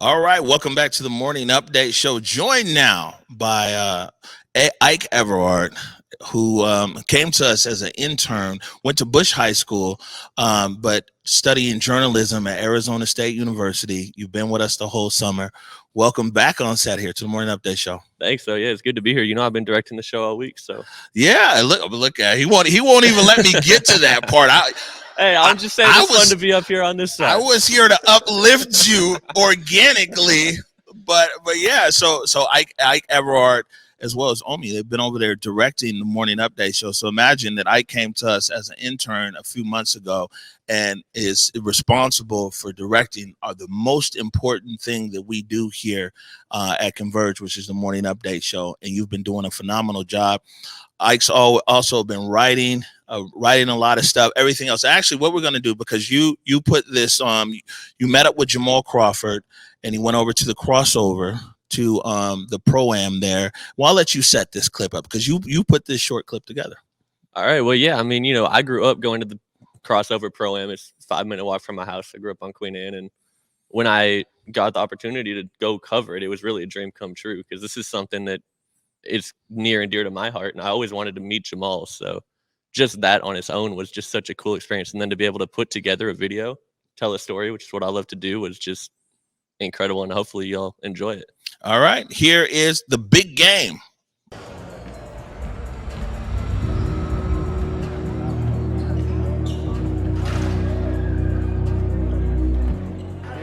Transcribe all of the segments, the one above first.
All right, welcome back to the morning update show. Joined now by Ike Everard, who came to us as an intern, went to Bush High School, but studying journalism at Arizona State University. You've been with us the whole summer. Welcome back on set here to the morning update show. Thanks. So yeah, it's good to be here. You know, I've been directing the show all week, so Yeah, look at he won't even let me get to that part. hey, I'm just saying it's fun to be up here on this side. I was here to uplift you organically, but yeah. So Ike Everard as well as Omi, they've been over there directing the morning update show. So imagine that Ike came to us as an intern a few months ago and is responsible for directing the most important thing that we do here at Converge, which is the morning update show. And you've been doing a phenomenal job. Ike's also been writing a lot of stuff, everything else. Actually, what we're going to do, because you put this, you met up with Jamal Crawford and he went over to the crossover to the Pro-Am there. Well, I'll let you set this clip up because you put this short clip together. All right. Well, yeah, I mean, you know, I grew up going to the crossover Pro-Am. It's a 5-minute walk from my house. I grew up on Queen Anne. And when I got the opportunity to go cover it, it was really a dream come true because this is something that it's near and dear to my heart. And I always wanted to meet Jamal. So just that on its own was just such a cool experience. And then to be able to put together a video, tell a story, which is what I love to do, was just incredible. And hopefully y'all enjoy it. All right, here is the big game.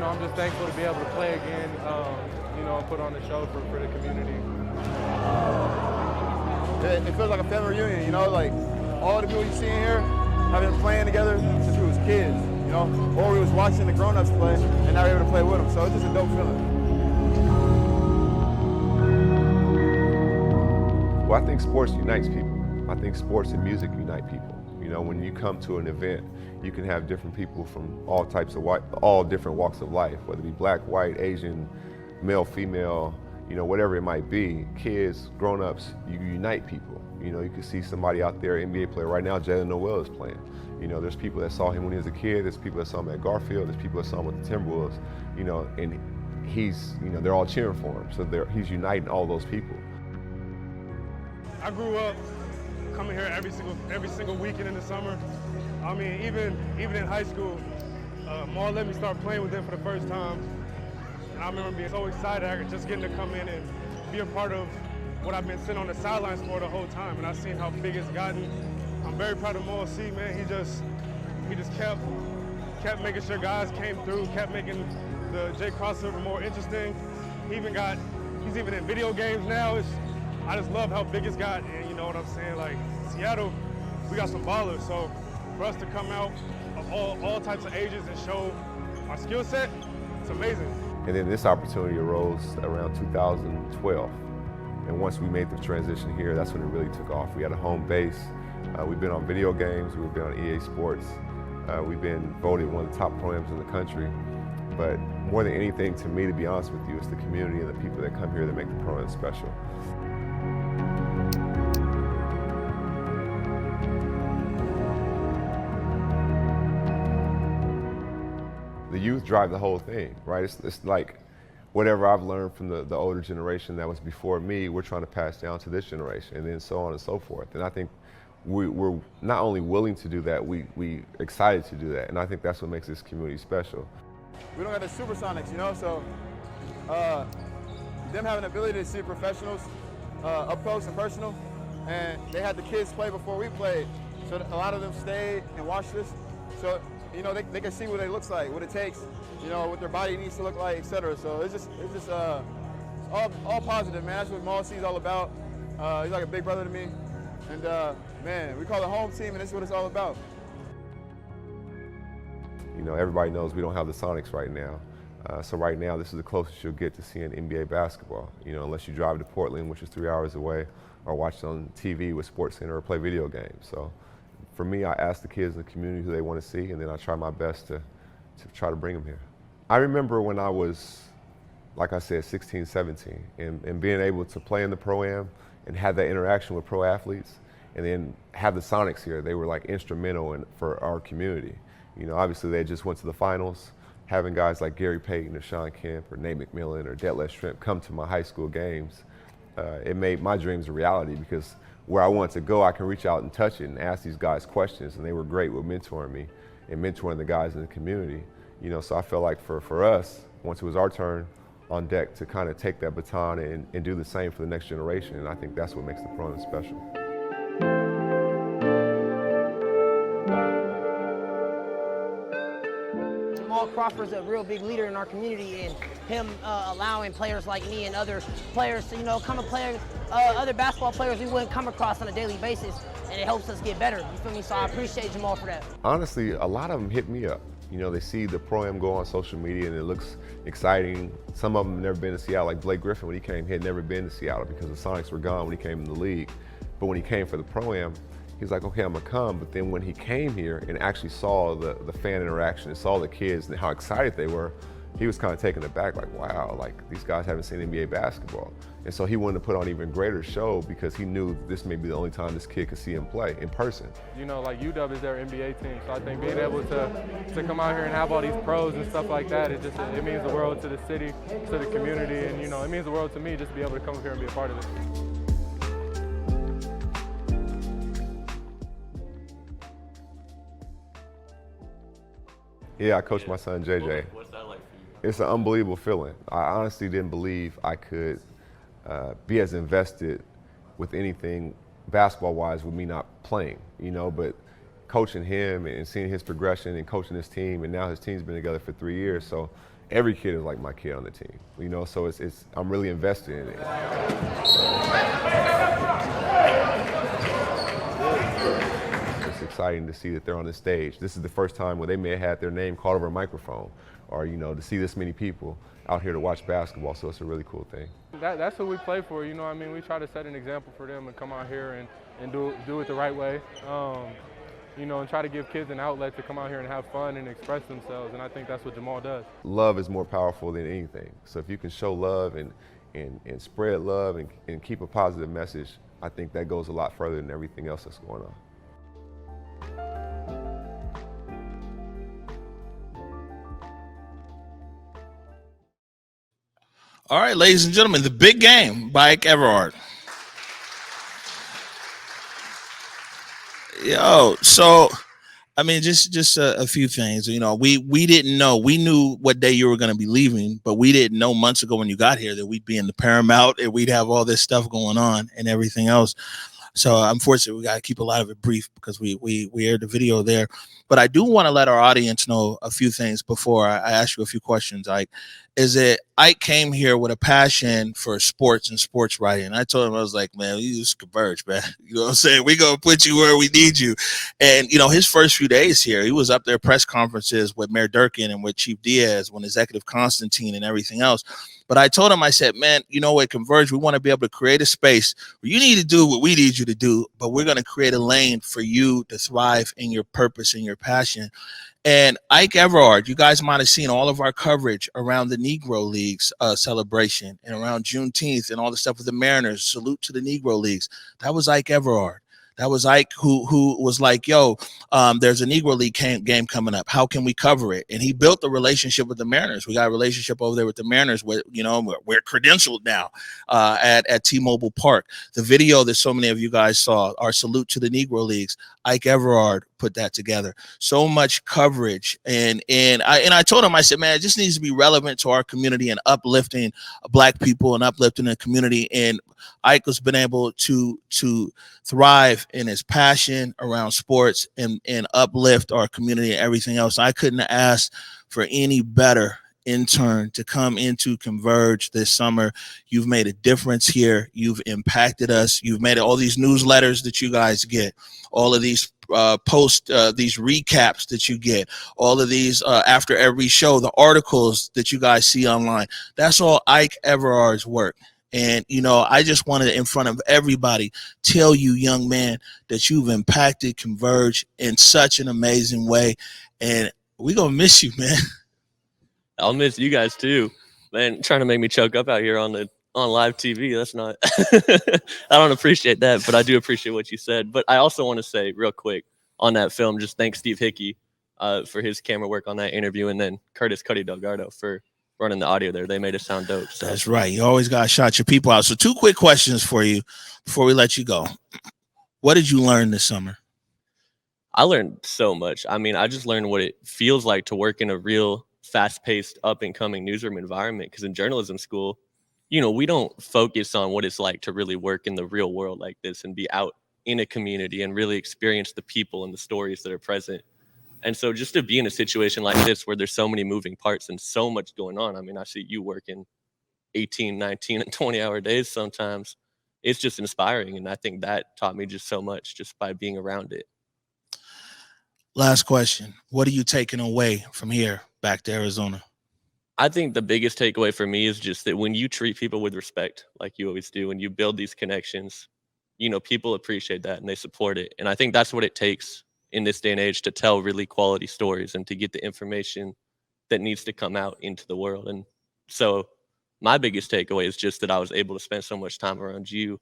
I'm just thankful to be able to play again, and put on the show for the community. It feels like a family reunion, like all the people you see in here have been playing together since we was kids, or we was watching the grown-ups play and now we're able to play with them. So it's just a dope feeling. Well, I think sports unites people. I think sports and music unite people. When you come to an event, you can have different people from all different walks of life, whether it be black, white, Asian, male, female, whatever it might be. Kids, grown-ups, you unite people. You can see somebody out there, NBA player right now, Jalen Noel is playing. There's people that saw him when he was a kid. There's people that saw him at Garfield. There's people that saw him with the Timberwolves. And he's, they're all cheering for him. So he's uniting all those people. I grew up coming here every single weekend in the summer. I mean, even in high school, Maul let me start playing with them for the first time. And I remember being so excited, just getting to come in and be a part of what I've been sitting on the sidelines for the whole time. And I've seen how big it's gotten. I'm very proud of Maul C, man. He just kept making sure guys came through, kept making the J crossover more interesting. He's even in video games now. I just love how big it's got, and you know what I'm saying? Like, Seattle, we got some ballers, so for us to come out of all types of ages and show our skill set, it's amazing. And then this opportunity arose around 2012. And once we made the transition here, that's when it really took off. We had a home base. We've been on video games, we've been on EA Sports. We've been voted one of the top programs in the country. But more than anything, to me, to be honest with you, it's the community and the people that come here that make the program special. The youth drive the whole thing, right? It's like whatever I've learned from the older generation that was before me, we're trying to pass down to this generation, and then so on and so forth. And I think we're not only willing to do that, we excited to do that, and I think that's what makes this community special. We don't have the Supersonics, so them having the ability to see professionals up close and personal, and they had the kids play before we played, so a lot of them stayed and watched this. So they can see what it looks like, what it takes, what their body needs to look like, etc. So it's just all positive, man. That's what Maul C is all about. He's like a big brother to me, and man, we call it home team, and this is what it's all about. Everybody knows we don't have the Sonics right now. So right now, this is the closest you'll get to seeing NBA basketball, unless you drive to Portland, which is 3 hours away, or watch it on TV with SportsCenter or play video games. So for me, I ask the kids in the community who they want to see, and then I try my best to try to bring them here. I remember when I was, like I said, 16, 17, and being able to play in the Pro-Am and have that interaction with pro athletes, and then have the Sonics here. They were like instrumental for our community. Obviously they just went to the finals, having guys like Gary Payton or Sean Kemp or Nate McMillan or Detlef Schrempf come to my high school games, it made my dreams a reality, because where I wanted to go, I can reach out and touch it and ask these guys questions, and they were great with mentoring me and mentoring the guys in the community. You know, so I felt like for us, once it was our turn on deck to kind of take that baton and do the same for the next generation, and I think that's what makes the program special. Crawford's a real big leader in our community, and him allowing players like me and other players to, come other basketball players we wouldn't come across on a daily basis, and it helps us get better. You feel me? So I appreciate Jamal for that. Honestly, a lot of them hit me up. You know, they see the pro-am go on social media and it looks exciting. Some of them have never been to Seattle, like Blake Griffin when he came, he had never been to Seattle because the Sonics were gone when he came in the league. But when he came for the pro-am, he was like, okay, I'm gonna come. But then when he came here and actually saw the fan interaction and saw the kids and how excited they were, he was kind of taken aback, like, wow, like these guys haven't seen NBA basketball. And so he wanted to put on an even greater show because he knew this may be the only time this kid could see him play in person. You know, like UW is their NBA team, so I think being able to come out here and have all these pros and stuff like that, it means the world to the city, to the community, and it means the world to me just to be able to come up here and be a part of it. Yeah, I coached my son, JJ. What's that like for you? It's an unbelievable feeling. I honestly didn't believe I could be as invested with anything basketball-wise with me not playing, but coaching him and seeing his progression and coaching his team, and now his team's been together for 3 years, so every kid is like my kid on the team, so I'm really invested in it. It's exciting to see that they're on the stage. This is the first time where they may have had their name called over a microphone, or to see this many people out here to watch basketball, so it's a really cool thing. That's what we play for, we try to set an example for them and come out here and do it the right way, and try to give kids an outlet to come out here and have fun and express themselves, and I think that's what Jamal does. Love is more powerful than anything, so if you can show love and spread love and keep a positive message, I think that goes a lot further than everything else that's going on. All right, ladies and gentlemen, the big game by Ike Everard. So I mean, just a few things. We didn't know. We knew what day you were going to be leaving, but we didn't know months ago when you got here that we'd be in the Paramount and we'd have all this stuff going on and everything else. So unfortunately, we got to keep a lot of it brief because we aired the video there. But I do want to let our audience know a few things before I ask you a few questions. Ike, is that Ike came here with a passion for sports and sports writing. I told him, I was like, man, you just Converge, man. You know what I'm saying? We're going to put you where we need you. And, his first few days here, he was up there press conferences with Mayor Durkin and with Chief Diaz, with Executive Constantine and everything else. But I told him, I said, man, at Converge, we want to be able to create a space where you need to do what we need you to do, but we're going to create a lane for you to thrive in your purpose and your passion. And Ike Everard, you guys might have seen all of our coverage around the Negro Leagues celebration and around Juneteenth and all the stuff with the Mariners. Salute to the Negro Leagues. That was Ike Everard. That was Ike who was like, yo, there's a Negro League game coming up. How can we cover it? And he built a relationship with the Mariners. We got a relationship over there with the Mariners. We're credentialed now at T-Mobile Park. The video that so many of you guys saw, our salute to the Negro Leagues, Ike Everard put that together. So much coverage. And I told him, I said, man, it just needs to be relevant to our community and uplifting Black people and uplifting the community. And Ike has been able to thrive in his passion around sports and uplift our community and everything else. I couldn't ask for any better intern to come into Converge this summer. You've made a difference here. You've impacted us. You've made all these newsletters that you guys get, all of these these recaps that you get, all of these after every show, the articles that you guys see online. That's all Ike Everard's work. And, I just wanted to, in front of everybody, tell you, young man, that you've impacted Converge in such an amazing way. And we're going to miss you, man. I'll miss you guys too, man. Trying to make me choke up out here on live TV. That's not, I don't appreciate that, but I do appreciate what you said. But I also want to say real quick on that film, just thank Steve Hickey for his camera work on that interview, and then Curtis Cuddy Delgado for running the audio there. They made it sound dope. So. That's right. You always got to shout your people out. So 2 quick questions for you before we let you go. What did you learn this summer? I learned so much. I mean, I just learned what it feels like to work in a real fast-paced, up-and-coming newsroom environment. Because in journalism school, you know, we don't focus on what it's like to really work in the real world like this and be out in a community and really experience the people and the stories that are present. And so just to be in a situation like this where there's so many moving parts and so much going on, I mean, I see you working 18, 19, and 20-hour days sometimes. It's just inspiring. And I think that taught me just so much just by being around it. Last question. What are you taking away from here back to Arizona? I think the biggest takeaway for me is just that when you treat people with respect, like you always do, and you build these connections, you know, people appreciate that and they support it. And I think that's what it takes in this day and age to tell really quality stories and to get the information that needs to come out into the world. And so my biggest takeaway is just that I was able to spend so much time around you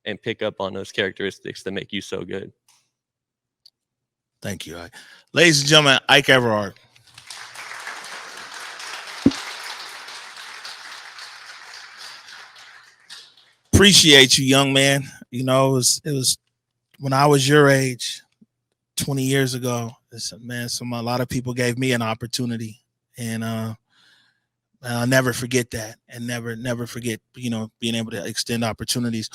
and pick up on those characteristics that make you so good. Thank you, Ike. Ladies and gentlemen, Ike Everard. Appreciate you, young man. You know, it was when I was your age, 20 years ago. Man, a lot of people gave me an opportunity, and I'll never forget that, and never forget, you know, being able to extend opportunities.